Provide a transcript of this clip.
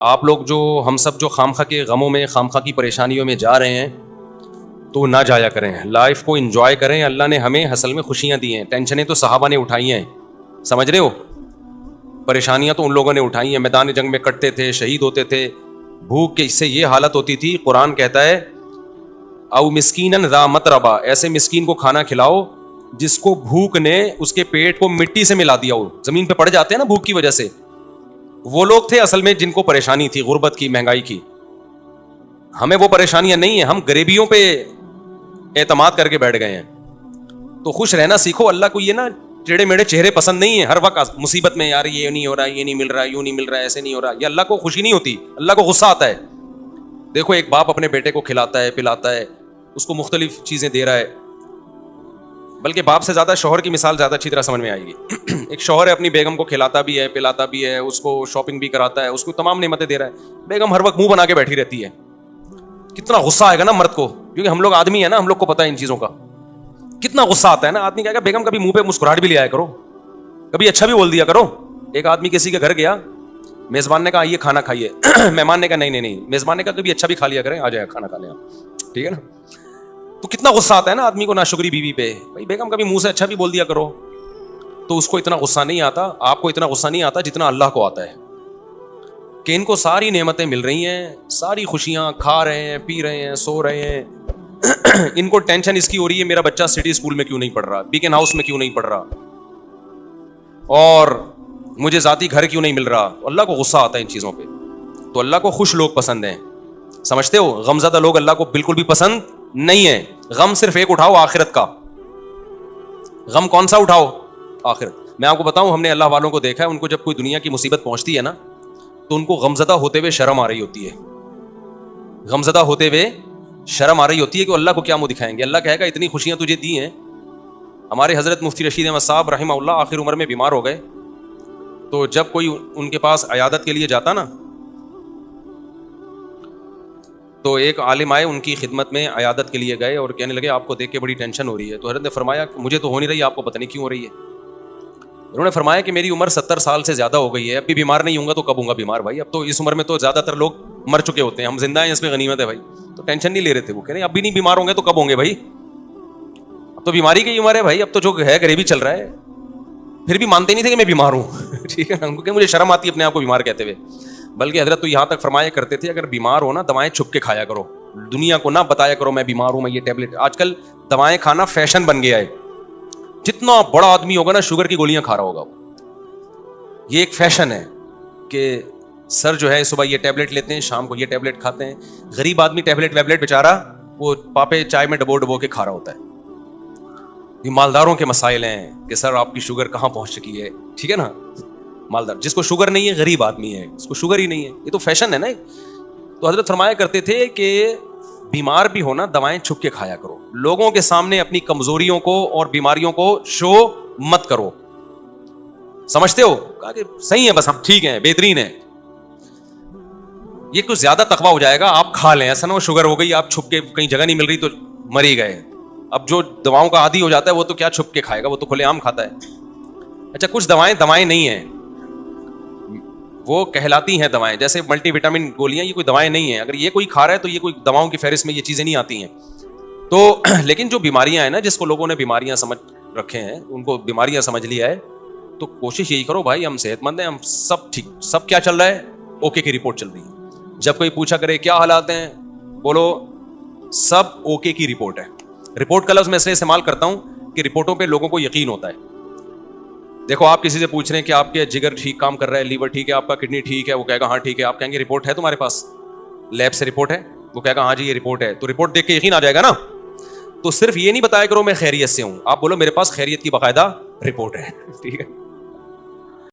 آپ لوگ جو ہم سب جو خامخواہ کے غموں میں خامخواہ کی پریشانیوں میں جا رہے ہیں تو نہ جایا کریں, لائف کو انجوائے کریں. اللہ نے ہمیں اصل میں خوشیاں دی ہیں, ٹینشنیں تو صحابہ نے اٹھائی ہیں, سمجھ رہے ہو, پریشانیاں تو ان لوگوں نے اٹھائی ہیں, میدان جنگ میں کٹتے تھے, شہید ہوتے تھے, بھوک کے اس سے یہ حالت ہوتی تھی. قرآن کہتا ہے او مسکینن ذا متربہ, ایسے مسکین کو کھانا کھلاؤ جس کو بھوک نے اس کے پیٹ کو مٹی سے ملا دیا ہو, زمین پہ پڑ جاتے ہیں نا بھوک کی وجہ سے. وہ لوگ تھے اصل میں جن کو پریشانی تھی, غربت کی, مہنگائی کی. ہمیں وہ پریشانیاں نہیں ہیں, ہم غریبیوں پہ اعتماد کر کے بیٹھ گئے ہیں. تو خوش رہنا سیکھو. اللہ کو یہ نا ٹیڑے میڑے چہرے پسند نہیں ہیں, ہر وقت مصیبت میں یار یہ نہیں ہو رہا, یہ نہیں مل رہا, یوں نہیں مل رہا, ایسے نہیں ہو رہا. یہ اللہ کو خوشی نہیں ہوتی, اللہ کو غصہ آتا ہے. دیکھو ایک باپ اپنے بیٹے کو کھلاتا ہے, پلاتا ہے, اس کو مختلف چیزیں دے رہا ہے, بلکہ باپ سے زیادہ شوہر کی مثال زیادہ اچھی طرح سمجھ میں آئے گی. ایک شوہر ہے, اپنی بیگم کو کھلاتا بھی ہے, پلاتا بھی ہے, اس کو شاپنگ بھی کراتا ہے, اس کو تمام نعمتیں دے رہا ہے. بیگم ہر وقت منہ بنا کے بیٹھی رہتی ہے. کتنا غصہ آئے گا نا مرد کو, کیونکہ ہم لوگ آدمی ہیں نا, ہم لوگ کو پتہ ہے ان چیزوں کا. کتنا غصہ آتا ہے نا. آدمی کہے گا بیگم کبھی منہ پہ مسکراہٹ بھی لے آیا کرو, کبھی اچھا بھی بول دیا کرو. ایک آدمی کسی کے گھر گیا, میزبان نے کہا آئیے کھانا کھائیے, مہمان نے کہا نہیں, میزبان نے کہا کبھی اچھا بھی کھا لیا کریں, آ جائے کھانا کھا لیں آپ, ٹھیک ہے نا. تو کتنا غصہ آتا ہے نا آدمی کو ناشکری بیوی پہ. بھائی بیگم کبھی منہ سے اچھا بھی بول دیا کرو. تو اس کو اتنا غصہ نہیں آتا, آپ کو اتنا غصہ نہیں آتا جتنا اللہ کو آتا ہے, کہ ان کو ساری نعمتیں مل رہی ہیں, ساری خوشیاں, کھا رہے ہیں, پی رہے ہیں, سو رہے ہیں. ان کو ٹینشن اس کی ہو رہی ہے میرا بچہ سٹی اسکول میں کیوں نہیں پڑھ رہا, بیکن ہاؤس میں کیوں نہیں پڑھ رہا, اور مجھے ذاتی گھر کیوں نہیں مل رہا. اللہ کو غصہ آتا ہے ان چیزوں پہ. تو اللہ کو خوش لوگ پسند ہیں, سمجھتے ہو. غمزدہ لوگ اللہ کو بالکل بھی پسند نہیں ہے. غم صرف ایک اٹھاؤ, آخرت کا. غم کون سا اٹھاؤ؟ آخرت. میں آپ کو بتاؤں, ہم نے اللہ والوں کو دیکھا ہے, ان کو جب کوئی دنیا کی مصیبت پہنچتی ہے نا, تو ان کو غمزدہ ہوتے ہوئے شرم آ رہی ہوتی ہے. غمزدہ ہوتے ہوئے شرم آ رہی ہوتی ہے کہ اللہ کو کیا منہ دکھائیں گے. اللہ کہے گا اتنی خوشیاں تجھے دی ہیں. ہمارے حضرت مفتی رشید احمد صاحب رحمہ اللہ آخر عمر میں بیمار ہو گئے, تو جب کوئی ان کے پاس عیادت کے لیے جاتا نا, تو ایک عالم آئے ان کی خدمت میں, عیادت کے لیے گئے اور کہنے لگے آپ کو دیکھ کے بڑی ٹینشن ہو رہی ہے. تو حضرت نے فرمایا مجھے تو ہو نہیں رہی, آپ کو پتہ نہیں کیوں ہو رہی ہے. انہوں نے فرمایا کہ میری عمر 70 سال سے زیادہ ہو گئی ہے, اب بھی بیمار نہیں ہوں گا تو کب ہوں گا بیمار بھائی. اب تو اس عمر میں تو زیادہ تر لوگ مر چکے ہوتے ہیں, ہم زندہ ہیں اس میں غنیمت ہے بھائی. تو ٹینشن نہیں لے رہے تھے. وہ کہہ رہے ہیں اب بھی نہیں بیمار ہوں گے تو کب ہوں گے بھائی, اب تو بیماری کی عمر ہے بھائی, اب تو جو ہے غریبی چل رہا ہے. پھر بھی مانتے نہیں تھے کہ میں بیمار ہوں. ٹھیک ہے نا, کیونکہ مجھے شرم آتی ہے اپنے آپ کو بیمار کہتے ہوئے. بلکہ حضرت تو یہاں تک فرمایا کرتے تھے اگر بیمار ہو نا دوائیں چھپ کے کھایا کرو, دنیا کو نہ بتایا کرو میں بیمار ہوں, میں یہ ٹیبلٹ. آج کل دوائیں کھانا فیشن بن گیا ہے. جتنا بڑا آدمی ہوگا نا شوگر کی گولیاں کھا رہا ہوگا. یہ ایک فیشن ہے کہ سر جو ہے صبح یہ ٹیبلٹ لیتے ہیں, شام کو یہ ٹیبلٹ کھاتے ہیں. غریب آدمی ٹیبلٹ بیچارہ وہ پاپے چائے میں ڈبو کے کھا رہا ہوتا ہے. یہ مالداروں کے مسائل ہیں کہ سر آپ کی شوگر کہاں پہنچ چکی ہے, ٹھیک ہے نا. مالدار جس کو شوگر نہیں ہے غریب آدمی ہے, اس کو شوگر ہی نہیں ہے. یہ تو فیشن ہے نا. تو حضرت فرمایا کرتے تھے کہ بیمار بھی ہونا دوائیں چھپ کے کھایا کرو, لوگوں کے سامنے اپنی کمزوریوں کو اور بیماریوں کو شو مت کرو. سمجھتے ہو, کہا کہ صحیح ہے بس ہم ٹھیک ہیں, بہترین ہے. یہ کچھ زیادہ تقویٰ ہو جائے گا, آپ کھا لیں. ایسا نہ ہو شوگر ہو گئی, آپ چھپ کے کہیں جگہ نہیں مل رہی تو مر ہی گئے. اب جو دواؤں کا عادی ہو جاتا ہے وہ تو کیا چھپ کے کھائے گا, وہ تو کھلے عام کھاتا ہے. اچھا کچھ دوائیں نہیں ہیں, وہ کہلاتی ہیں دوائیں, جیسے ملٹی وٹامن گولیاں, یہ کوئی دوائیں نہیں ہیں. اگر یہ کوئی کھا رہا ہے تو یہ کوئی دواؤں کی فہرست میں یہ چیزیں نہیں آتی ہیں. تو لیکن جو بیماریاں ہیں نا, جس کو لوگوں نے بیماریاں سمجھ رکھے ہیں, ان کو بیماریاں سمجھ لیا ہے, تو کوشش یہی کرو بھائی ہم صحت مند ہیں, ہم سب ٹھیک, سب کیا چل رہا ہے, اوکے کی رپورٹ چل رہی ہے. جب کوئی پوچھا کرے کیا حالات ہیں, بولو سب اوکے کی رپورٹ ہے. رپورٹ کا لفظ میں اس لیے استعمال کرتا ہوں کہ رپورٹوں پہ لوگوں کو یقین ہوتا ہے. دیکھو آپ کسی سے پوچھ رہے ہیں کہ آپ کے جگر ٹھیک کام کر رہا ہے, لیور ٹھیک ہے, آپ کا کڈنی ٹھیک ہے, وہ کہے گا ہاں ٹھیک ہے. آپ کہیں گے رپورٹ ہے تمہارے پاس, لیب سے رپورٹ ہے, وہ کہے گا ہاں جی یہ رپورٹ ہے. تو رپورٹ دیکھ کے یقین آ جائے گا نا. تو صرف یہ نہیں بتایا کرو میں خیریت سے ہوں, آپ بولو میرے پاس خیریت کی باقاعدہ رپورٹ ہے. ٹھیک ہے.